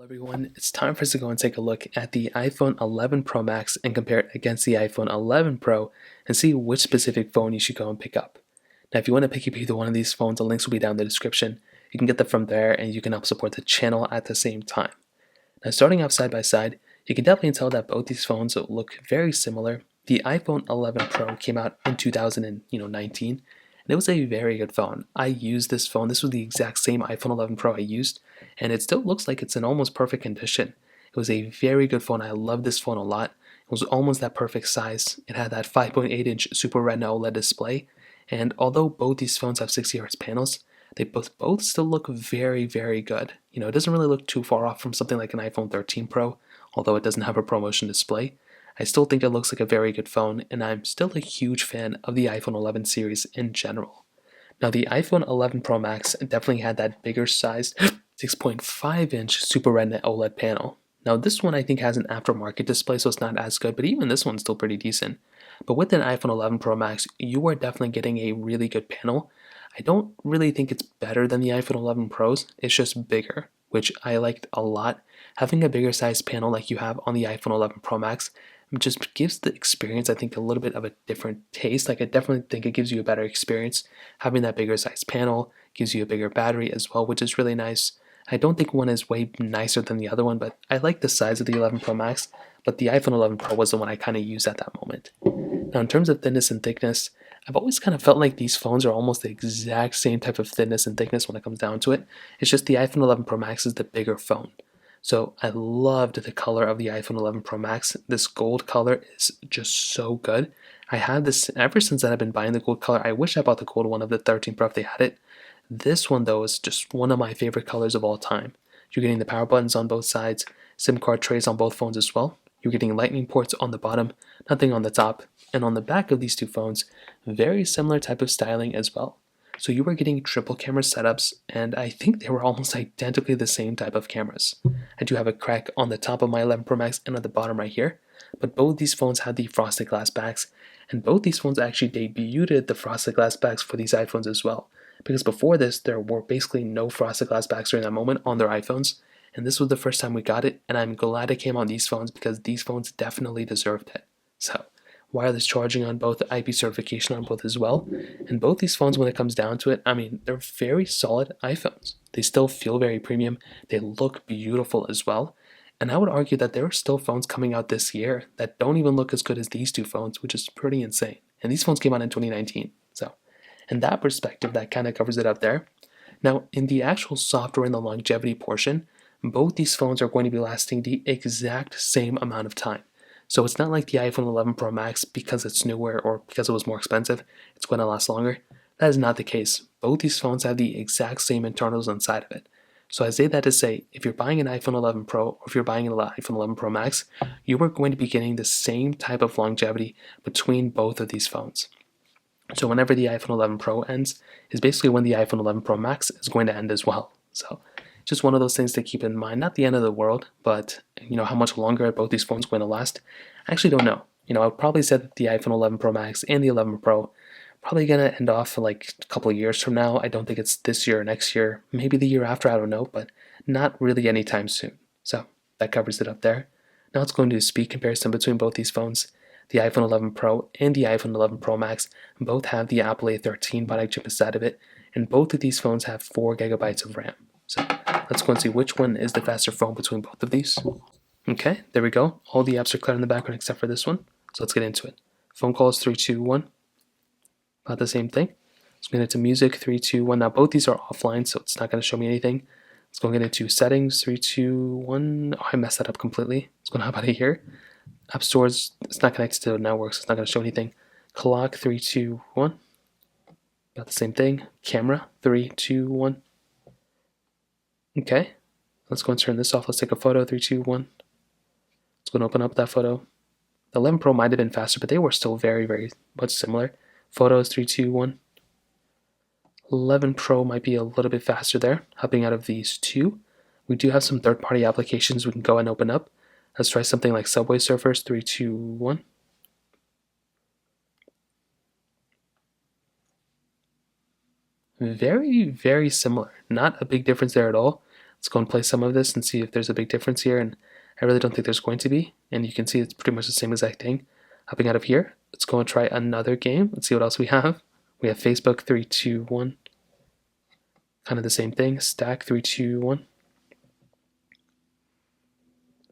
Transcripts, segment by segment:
Everyone, it's time for us to go and take a look at the iPhone 11 Pro Max and compare it against the iPhone 11 Pro and see which specific phone you should go and pick up. Now, if you want to pick up either one of these phones, the links will be down in the description. You can get them from there and you can help support the channel at the same time. Now, starting off side by side, you can definitely tell that both these phones look very similar. The iPhone 11 Pro came out in 2019, and it was a very good phone. I used this phone. This was the exact same iPhone 11 Pro I used, and it still looks like it's in almost perfect condition. It was a very good phone. I love this phone a lot. It was almost that perfect size. It had that 5.8-inch Super Retina OLED display, and although both these phones have 60Hz panels, they both still look very, very good. It doesn't really look too far off from something like an iPhone 13 Pro, although it doesn't have a ProMotion display. I still think it looks like a very good phone, and I'm still a huge fan of the iPhone 11 series in general. Now, the iPhone 11 Pro Max definitely had that bigger sized 6.5-inch Super Retina OLED panel. Now, this one I think has an aftermarket display, so it's not as good, but even this one's still pretty decent. But with an iPhone 11 Pro Max, you are definitely getting a really good panel. I don't really think it's better than the iPhone 11 Pros, it's just bigger, which I liked a lot. Having a bigger size panel like you have on the iPhone 11 Pro Max just gives the experience, I think, a little bit of a different taste. Like, I definitely think it gives you a better experience. Having that bigger size panel gives you a bigger battery as well, which is really nice. I don't think one is way nicer than the other one, but I like the size of the 11 Pro Max, but the iPhone 11 Pro was the one I kind of used at that moment. Now, in terms of thickness and thickness, I've always kind of felt like these phones are almost the exact same type of thickness and thickness when it comes down to it. It's just the iPhone 11 Pro Max is the bigger phone. So I loved the color of the iPhone 11 Pro Max. This gold color is just so good. I had this ever since I've been buying the gold color. I wish I bought the gold one of the 13 Pro if they had it. This one though is just one of my favorite colors of all time. You're getting the power buttons on both sides, SIM card trays on both phones as well. You're getting lightning ports on the bottom, nothing on the top. And on the back of these two phones, very similar type of styling as well. So you were getting triple camera setups, and I think they were almost identically the same type of cameras. I do have a crack on the top of my 11 Pro Max and at the bottom right here, but both these phones had the frosted glass backs, and both these phones actually debuted the frosted glass backs for these iPhones as well. Because before this, there were basically no frosted glass backs during that moment on their iPhones, and this was the first time we got it, and I'm glad it came on these phones because these phones definitely deserved it. So, wireless charging on both, IP certification on both as well. And both these phones, when it comes down to it, I mean, they're very solid iPhones. They still feel very premium. They look beautiful as well. And I would argue that there are still phones coming out this year that don't even look as good as these two phones, which is pretty insane. And these phones came out in 2019. So, in that perspective, that kind of covers it up there. Now, in the actual software and the longevity portion, both these phones are going to be lasting the exact same amount of time. So it's not like the iPhone 11 Pro Max, because it's newer or because it was more expensive, it's going to last longer. That is not the case. Both these phones have the exact same internals inside of it. So I say that to say, if you're buying an iPhone 11 Pro or if you're buying an iPhone 11 Pro Max, you are going to be getting the same type of longevity between both of these phones. So whenever the iPhone 11 Pro ends is basically when the iPhone 11 Pro Max is going to end as well. So just one of those things to keep in mind. Not the end of the world, but how much longer both these phones are going to last, I actually don't know. I would probably say that the iPhone 11 Pro Max and the 11 Pro probably going to end off for like a couple of years from now. I don't think it's this year or next year, maybe the year after, I don't know, but not really anytime soon. So that covers it up there. Now let's go into a speed comparison between both these phones. The iPhone 11 Pro and the iPhone 11 Pro Max both have the Apple A13 Bionic chip inside of it, and both of these phones have 4 gigabytes of RAM. So let's go and see which one is the faster phone between both of these. Okay, there we go. All the apps are clear in the background except for this one. So let's get into it. Phone calls 3, 2, 1. About the same thing. Let's get into music 3, 2, 1. Now both these are offline, so it's not going to show me anything. Let's go get into settings 3, 2, 1. Oh, I messed that up completely. Let's go out of here. App stores, it's not connected to the network, so it's not going to show anything. Clock 3, 2, 1. About the same thing. Camera 3, 2, 1. Okay, let's go and turn this off. Let's take a photo. 3, 2, 1. Let's go and open up that photo. The 11 Pro might have been faster, but they were still very, very much similar. Photos 3, 2, 1. 11 Pro might be a little bit faster there, hopping out of these two. We do have some third-party applications we can go and open up. Let's try something like Subway Surfers. 3, 2, 1. Very, very similar. Not a big difference there at all. Let's go and play some of this and see if there's a big difference here, and I really don't think there's going to be, and you can see it's pretty much the same exact thing. Hopping out of here, let's go and try another game. Let's see what else we have. We have Facebook 3, 2, 1. Kind of the same thing. Stack 3, 2, 1.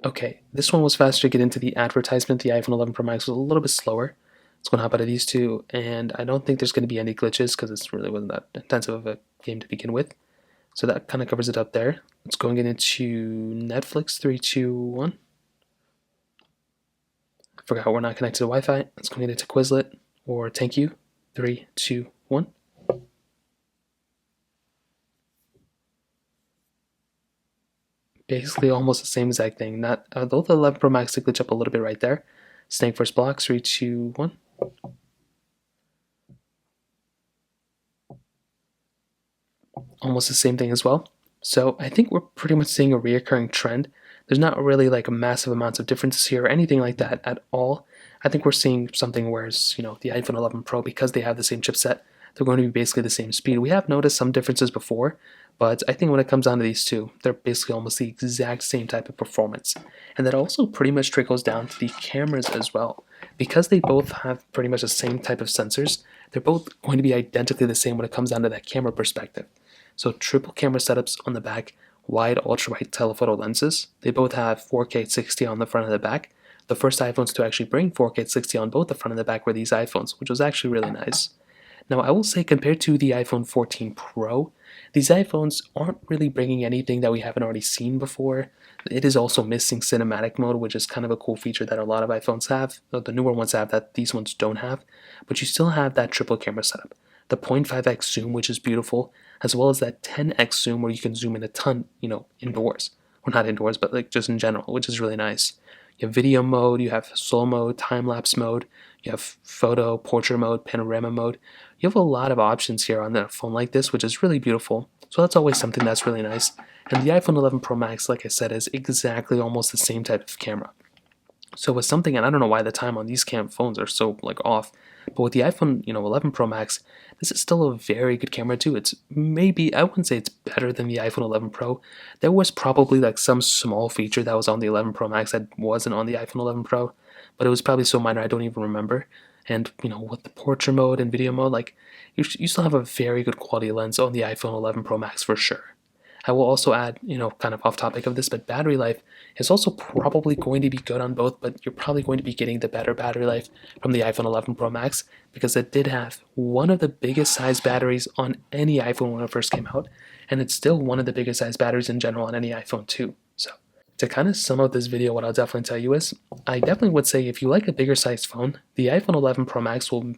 Okay, this one was faster to get into the advertisement. The iPhone 11 Pro Max was a little bit slower. Let's go and hop out of these two, and I don't think there's going to be any glitches because it really wasn't that intensive of a game to begin with. So that kind of covers it up there. Let's go and get into Netflix 3, 2, 1. Forgot we're not connected to Wi-Fi. Let's go and get into Quizlet or Thank You 3, 2, 1. Basically almost the same exact thing. Not although the 11 Pro Max did glitch up a little bit right there. Snake first block 3, 2, 1. Almost the same thing as well. So I think we're pretty much seeing a reoccurring trend. There's not really like massive amounts of differences here or anything like that at all. I think we're seeing something whereas, the iPhone 11 Pro, because they have the same chipset, they're going to be basically the same speed. We have noticed some differences before, but I think when it comes down to these two, they're basically almost the exact same type of performance. And that also pretty much trickles down to the cameras as well. Because they both have pretty much the same type of sensors, they're both going to be identically the same when it comes down to that camera perspective. So triple camera setups on the back, wide ultra-wide telephoto lenses. They both have 4K 60 on the front and the back. The first iPhones to actually bring 4K 60 on both the front and the back were these iPhones, which was actually really nice. Now, I will say compared to the iPhone 14 Pro, these iPhones aren't really bringing anything that we haven't already seen before. It is also missing cinematic mode, which is kind of a cool feature that a lot of iPhones have. The newer ones have that these ones don't have. But you still have that triple camera setup. The 0.5x zoom, which is beautiful, as well as that 10x zoom where you can zoom in a ton, indoors. Well, not indoors, but like just in general, which is really nice. You have video mode, you have slow mode, time-lapse mode, you have photo, portrait mode, panorama mode. You have a lot of options here on a phone like this, which is really beautiful. So that's always something that's really nice. And the iPhone 11 Pro Max, like I said, is exactly almost the same type of camera. So with something, and I don't know why the time on these phones are so off, but with the iPhone 11 Pro Max, this is still a very good camera too. It's maybe, I wouldn't say it's better than the iPhone 11 Pro. There was probably some small feature that was on the 11 Pro Max that wasn't on the iPhone 11 Pro, but it was probably so minor I don't even remember. And with the portrait mode and video mode, you still have a very good quality lens on the iPhone 11 Pro Max for sure. I will also add, kind of off topic of this, but battery life is also probably going to be good on both, but you're probably going to be getting the better battery life from the iPhone 11 Pro Max because it did have one of the biggest size batteries on any iPhone when it first came out, and it's still one of the biggest size batteries in general on any iPhone too. So to kind of sum up this video, what I'll definitely tell you is, I definitely would say if you like a bigger sized phone, the iPhone 11 Pro Max will,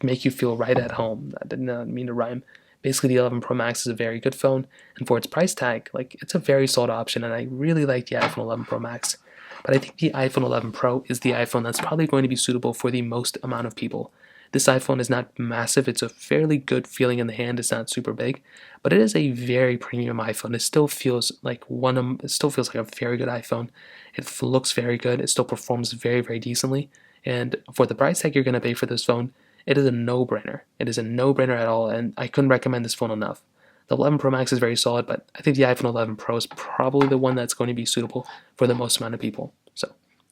make you feel right at home. I did not mean to rhyme. Basically, the 11 Pro Max is a very good phone, and for its price tag, it's a very solid option, and I really like the iPhone 11 Pro Max. But I think the iPhone 11 Pro is the iPhone that's probably going to be suitable for the most amount of people. This iPhone is not massive, it's a fairly good feeling in the hand, it's not super big, but it is a very premium iPhone. It still feels like a very good iPhone. It looks very good, it still performs very, very decently, and for the price tag you're going to pay for this phone, it is a no-brainer. It is a no-brainer at all, and I couldn't recommend this phone enough. The 11 Pro Max is very solid, but I think the iPhone 11 Pro is probably the one that's going to be suitable for the most amount of people. So,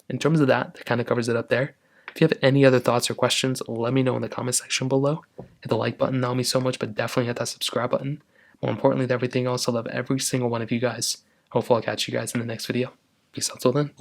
in terms of that kind of covers it up there. If you have any other thoughts or questions, let me know in the comment section below. Hit the like button, that would mean so much, but definitely hit that subscribe button. More importantly than everything else, I love every single one of you guys. Hopefully I'll catch you guys in the next video. Peace out till then.